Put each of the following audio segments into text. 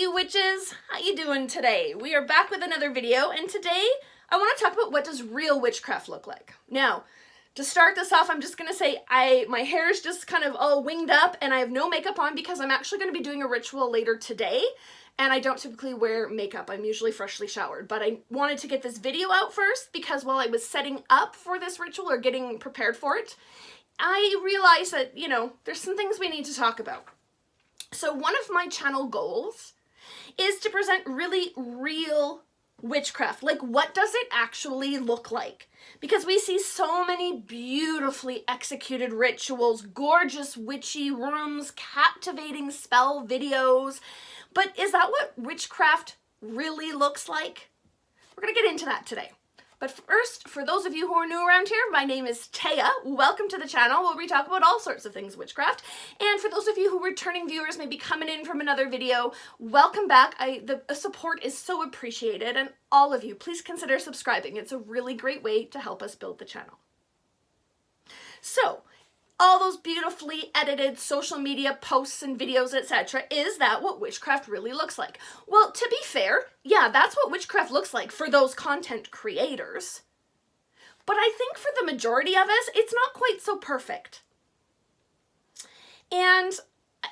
you witches, how you doing today? We are back with another video, and today I want to talk about what does real witchcraft look like. Now, to start this off, I'm just going to say my hair is just kind of all winged up and I have no makeup on because I'm actually going to be doing a ritual later today, and I don't typically wear makeup. I'm usually freshly showered, but I wanted to get this video out first because while I was setting up for this ritual or getting prepared for it, I realized that, you know, there's some things we need to talk about. So one of my channel goals is to present really real witchcraft. Like, what does it actually look like? Because we see so many beautifully executed rituals, gorgeous witchy rooms, captivating spell videos. But is that what witchcraft really looks like? We're going to get into that today. But first, for those of you who are new around here, my name is Taya. Welcome to the channel where we talk about all sorts of things witchcraft. And for those of you who are returning viewers, maybe coming in from another video, welcome back. The support is so appreciated, and all of you, please consider subscribing. It's a really great way to help us build the channel. So, all those beautifully edited social media posts and videos, etc. Is that what witchcraft really looks like? Well, to be fair, yeah, that's what witchcraft looks like for those content creators. But I think for the majority of us, it's not quite so perfect. And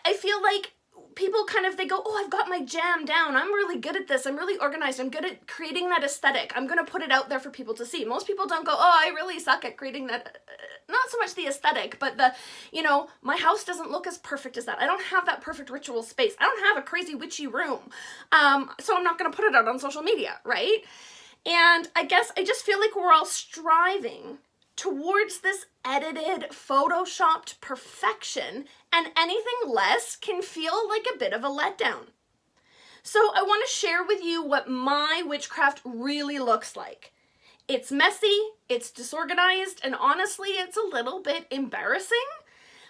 I feel like people kind of, they go, oh, I've got my jam down. I'm really good at this. I'm really organized. I'm good at creating that aesthetic. I'm going to put it out there for people to see. Most people don't go, oh, I really suck at creating that. Not so much the aesthetic, but the, you know, my house doesn't look as perfect as that. I don't have that perfect ritual space. I don't have a crazy witchy room. So I'm not going to put it out on social media, right? And I guess I just feel like we're all striving towards this edited, photoshopped perfection, and anything less can feel like a bit of a letdown. So I want to share with you what my witchcraft really looks like. It's messy, it's disorganized, and honestly, it's a little bit embarrassing,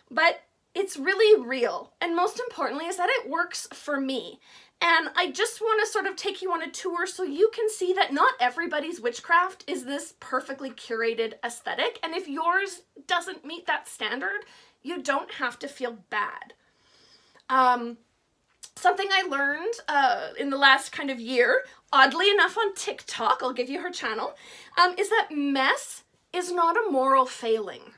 but it's really real. And most importantly is that it works for me. And I just want to sort of take you on a tour so you can see that not everybody's witchcraft is this perfectly curated aesthetic. And if yours doesn't meet that standard, you don't have to feel bad. Something I learned in the last kind of year, oddly enough on TikTok, I'll give you her channel, is that mess is not a moral failing.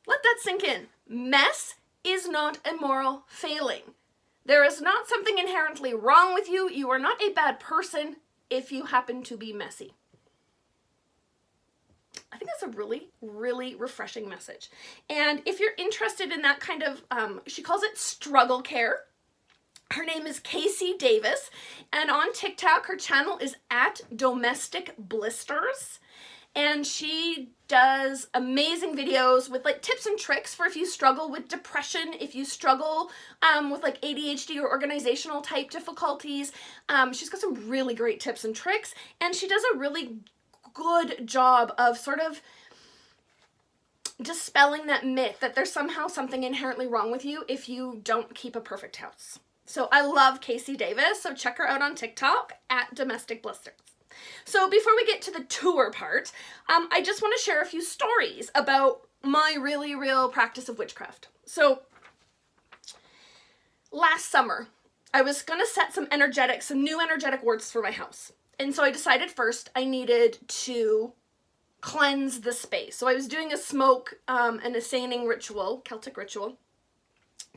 Let that sink in. Mess is not a moral failing. There is not something inherently wrong with you. You are not a bad person if you happen to be messy. I think that's a really, really refreshing message. And if you're interested in that kind of, she calls it struggle care. Her name is Casey Davis, and on TikTok, her channel is @domesticblisters. And she does amazing videos with like tips and tricks for if you struggle with depression, if you struggle with like ADHD or organizational type difficulties. She's got some really great tips and tricks, and she does a really good job of sort of dispelling that myth that there's somehow something inherently wrong with you if you don't keep a perfect house. So I love Casey Davis, so check her out on TikTok @domesticblisters. So before we get to the tour part, I just want to share a few stories about my really real practice of witchcraft. So last summer, I was going to set some new energetic words for my house. And so I decided first I needed to cleanse the space. So I was doing a smoke and a seining ritual, Celtic ritual,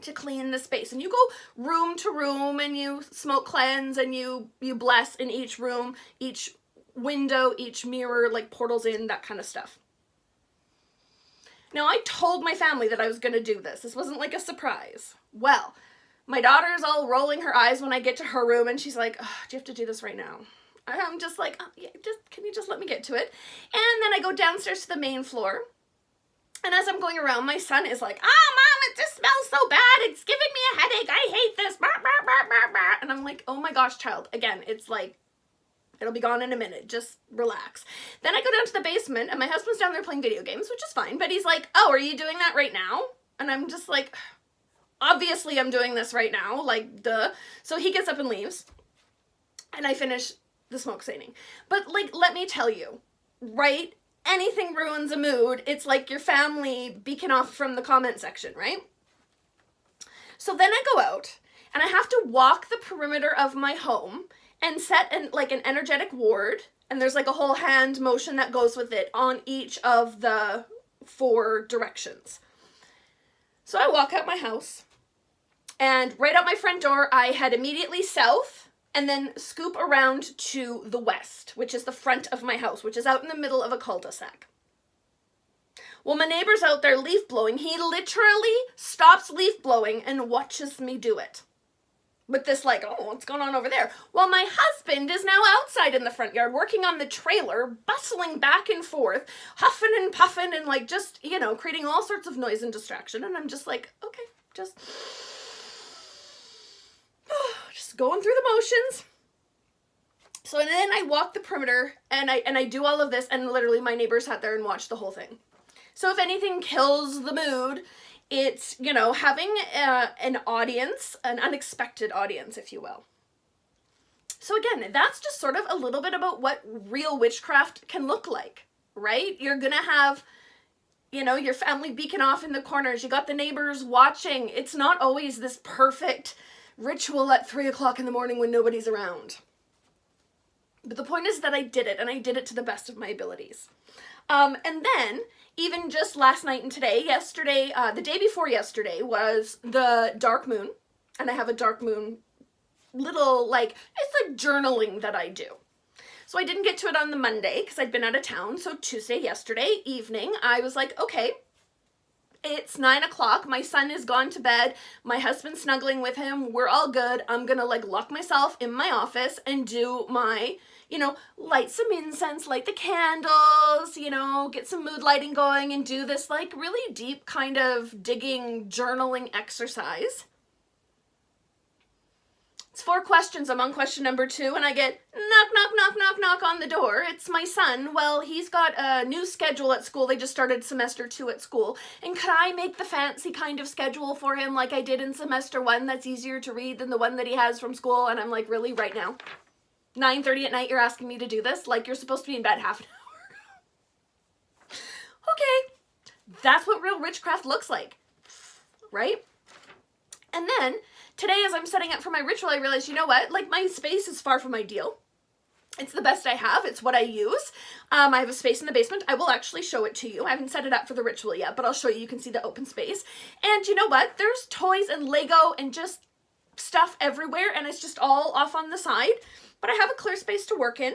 to clean the space. And you go room to room and you smoke cleanse and you bless in each room, each window, each mirror, like portals in, that kind of stuff. Now, I told my family that I was going to do this. This wasn't like a surprise. Well, my daughter's all rolling her eyes when I get to her room, and she's like, oh, do you have to do this right now? I'm just like, oh, yeah, can you just let me get to it? And then I go downstairs to the main floor. And as I'm going around, my son is like, oh, Mom, it just smells so bad. It's giving me a headache. I hate this. And I'm like, oh my gosh, child. Again, it's like, it'll be gone in a minute. Just relax. Then I go down to the basement, and my husband's down there playing video games, which is fine. But he's like, oh, are you doing that right now? And I'm just like, obviously I'm doing this right now. Like, duh. So he gets up and leaves. And I finish the smoke seining. But, like, let me tell you, right? Anything ruins a mood. It's like your family beacon off from the comment section, right? So then I go out and I have to walk the perimeter of my home and set an energetic ward, and there's like a whole hand motion that goes with it on each of the 4 directions. So I walk out my house, and right out my front door, I head immediately south and then scoop around to the west, which is the front of my house, which is out in the middle of a cul-de-sac. Well, my neighbor's out there leaf blowing. He literally stops leaf blowing and watches me do it. With this like, oh, what's going on over there? Well, my husband is now outside in the front yard working on the trailer, bustling back and forth, huffing and puffing and like just, you know, creating all sorts of noise and distraction. And I'm just like, okay, just going through the motions. So then I walk the perimeter and I do all of this, and literally my neighbor sat there and watched the whole thing. So if anything kills the mood, it's, you know, having an audience, an unexpected audience, if you will. So again, that's just sort of a little bit about what real witchcraft can look like, right? You're gonna have, you know, your family beacon off in the corners. You got the neighbors watching. It's not always this perfect ritual at 3 o'clock in the morning when nobody's around. But the point is that I did it, and I did it to the best of my abilities. And then, even just last night and today, yesterday, the day before yesterday was the dark moon, and I have a dark moon little, like, it's like journaling that I do. So I didn't get to it on the Monday because I'd been out of town, so Tuesday, yesterday evening, I was like, okay, it's 9 o'clock, my son is gone to bed, my husband's snuggling with him, we're all good, I'm gonna like lock myself in my office and do my, you know, light some incense, light the candles, you know, get some mood lighting going and do this like really deep kind of digging journaling exercise. It's 4 questions. I'm on question number 2 and I get knock, knock, knock, knock, knock on the door. It's my son. Well, he's got a new schedule at school. They just started semester 2 at school. And could I make the fancy kind of schedule for him like I did in semester 1 that's easier to read than the one that he has from school? And I'm like, really, right now? 9:30 at night, you're asking me to do this? Like you're supposed to be in bed half an hour ago. Okay, that's what real witchcraft looks like, right? And then today, as I'm setting up for my ritual, I realized, you know what? Like my space is far from ideal. It's the best I have. It's what I use. I have a space in the basement. I will actually show it to you. I haven't set it up for the ritual yet, but I'll show you. You can see the open space. And you know what? There's toys and Lego and just stuff everywhere, and it's just all off on the side. But I have a clear space to work in,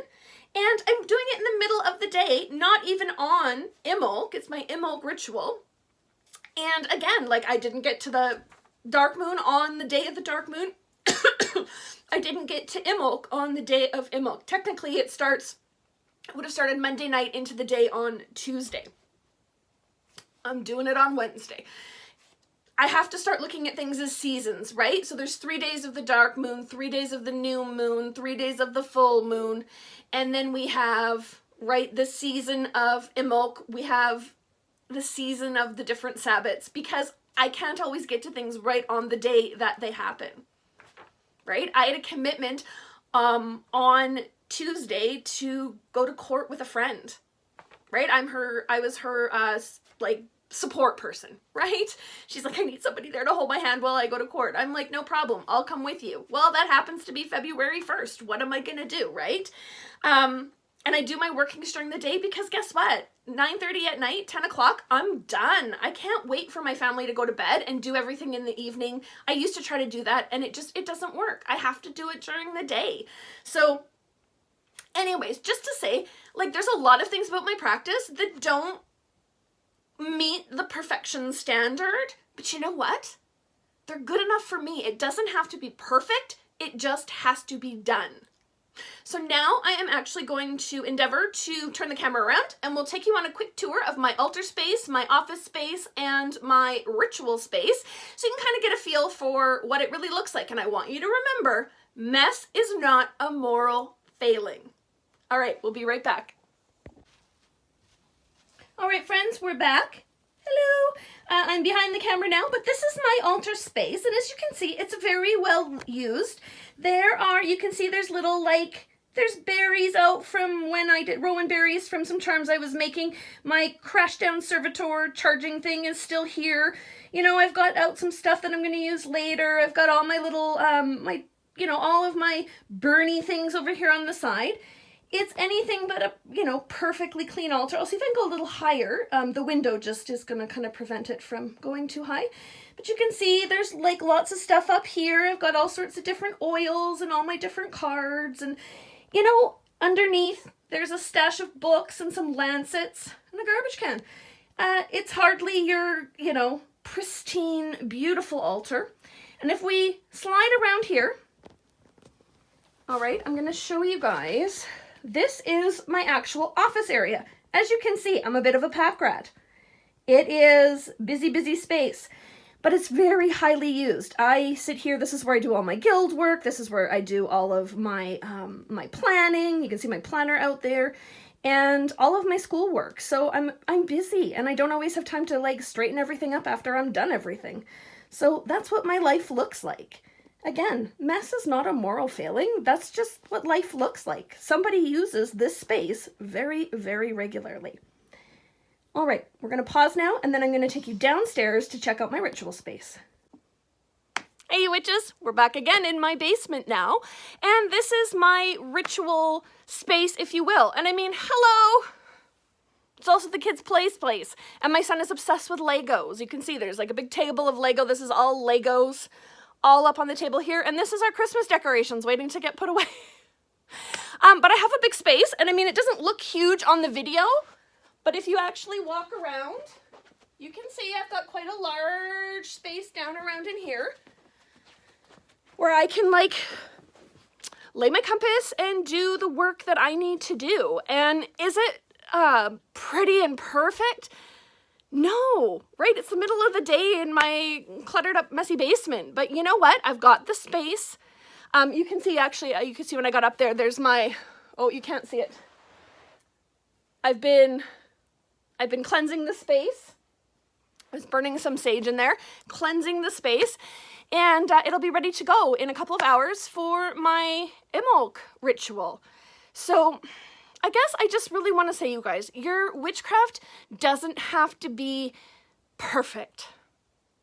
and I'm doing it in the middle of the day, not even on Imbolc. It's my Imbolc ritual. And again, like I didn't get to the dark moon on the day of the dark moon. I didn't get to Imbolc on the day of Imbolc. Technically, it would have started Monday night into the day on Tuesday. I'm doing it on Wednesday. I have to start looking at things as seasons, right? So there's 3 days of the dark moon, 3 days of the new moon, 3 days of the full moon, and then we have, right, the season of Imbolc. We have the season of the different Sabbats, because I can't always get to things right on the day that they happen, right? I had a commitment on Tuesday to go to court with a friend, right? I was her, like, support person, right? She's like, I need somebody there to hold my hand while I go to court. I'm like, no problem, I'll come with you. Well, that happens to be February 1st. What am I gonna do, right? And I do my workings during the day because guess what? 9:30 at night, 10 o'clock, I'm done. I can't wait for my family to go to bed and do everything in the evening. I used to try to do that and it doesn't work. I have to do it during the day. So anyways, just to say, like there's a lot of things about my practice that don't meet the perfection standard, but you know what? They're good enough for me. It doesn't have to be perfect. It just has to be done. So now I am actually going to endeavor to turn the camera around and we'll take you on a quick tour of my altar space, my office space, and my ritual space so you can kind of get a feel for what it really looks like. And I want you to remember, mess is not a moral failing. All right, we'll be right back. All right, friends, we're back. Hello. I'm behind the camera now, but this is my altar space, and as you can see, it's very well used. You can see there's little like There's berries out from when I did rowan berries from some charms I was making. My crash down servitor charging thing is still here. You know, I've got out some stuff that I'm going to use later. I've got all my little, all of my burny things over here on the side. It's anything but a, perfectly clean altar. I'll see if I can go a little higher. The window just is going to kind of prevent it from going too high. But you can see there's like lots of stuff up here. I've got all sorts of different oils and all my different cards. And, underneath there's a stash of books and some lancets and a garbage can. It's hardly your, pristine, beautiful altar. And if we slide around here, all right, I'm going to show you guys. This is my actual office area. As you can see, I'm a bit of a pack rat. It is busy, busy space, but it's very highly used. I sit here. This is where I do all my guild work. This is where I do all of my my planning. You can see my planner out there, and all of my schoolwork. So I'm busy, and I don't always have time to like straighten everything up after I'm done everything. So that's what my life looks like. Again, mess is not a moral failing. That's just what life looks like. Somebody uses this space very, very regularly. All right, we're going to pause now, and then I'm going to take you downstairs to check out my ritual space. Hey witches, we're back again in my basement now, and this is my ritual space, if you will. And I mean, hello! It's also the kids' place, and my son is obsessed with Legos. You can see there's like a big table of Lego. This is all Legos, all up on the table here, and this is our Christmas decorations waiting to get put away. But I have a big space, and I mean, it doesn't look huge on the video, but if you actually walk around, you can see I've got quite a large space down around in here where I can like lay my compass and do the work that I need to do. And is it pretty and perfect? No, right? It's the middle of the day in my cluttered up, messy basement. But you know what? I've got the space. You can see actually, you can see when I got up there, there's my, oh, you can't see it. I've been cleansing the space. I was burning some sage in there, cleansing the space, and it'll be ready to go in a couple of hours for my Imbolc ritual. So I guess I just really want to say, you guys, your witchcraft doesn't have to be perfect.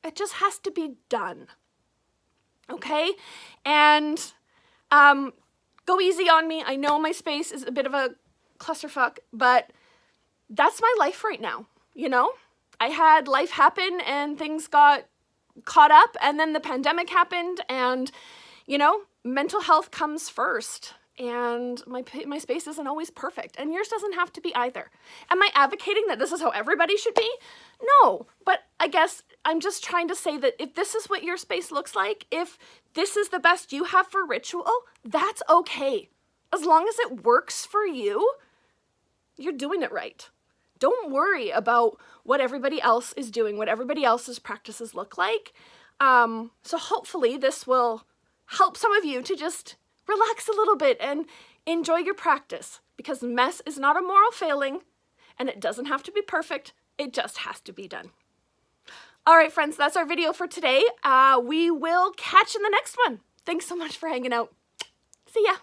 It just has to be done. Okay? And go easy on me. I know my space is a bit of a clusterfuck, but that's my life right now, you know? I had life happen and things got caught up, and then the pandemic happened, and, you know, mental health comes first. And my space isn't always perfect, and yours doesn't have to be either. Am I advocating that this is how everybody should be? No, but I guess I'm just trying to say that if this is what your space looks like, if this is the best you have for ritual, that's okay. As long as it works for you, you're doing it right. Don't worry about what everybody else is doing, what everybody else's practices look like. So hopefully this will help some of you to just relax a little bit and enjoy your practice, because mess is not a moral failing, and it doesn't have to be perfect. It just has to be done. All right, friends, that's our video for today. We will catch you in the next one. Thanks so much for hanging out. See ya.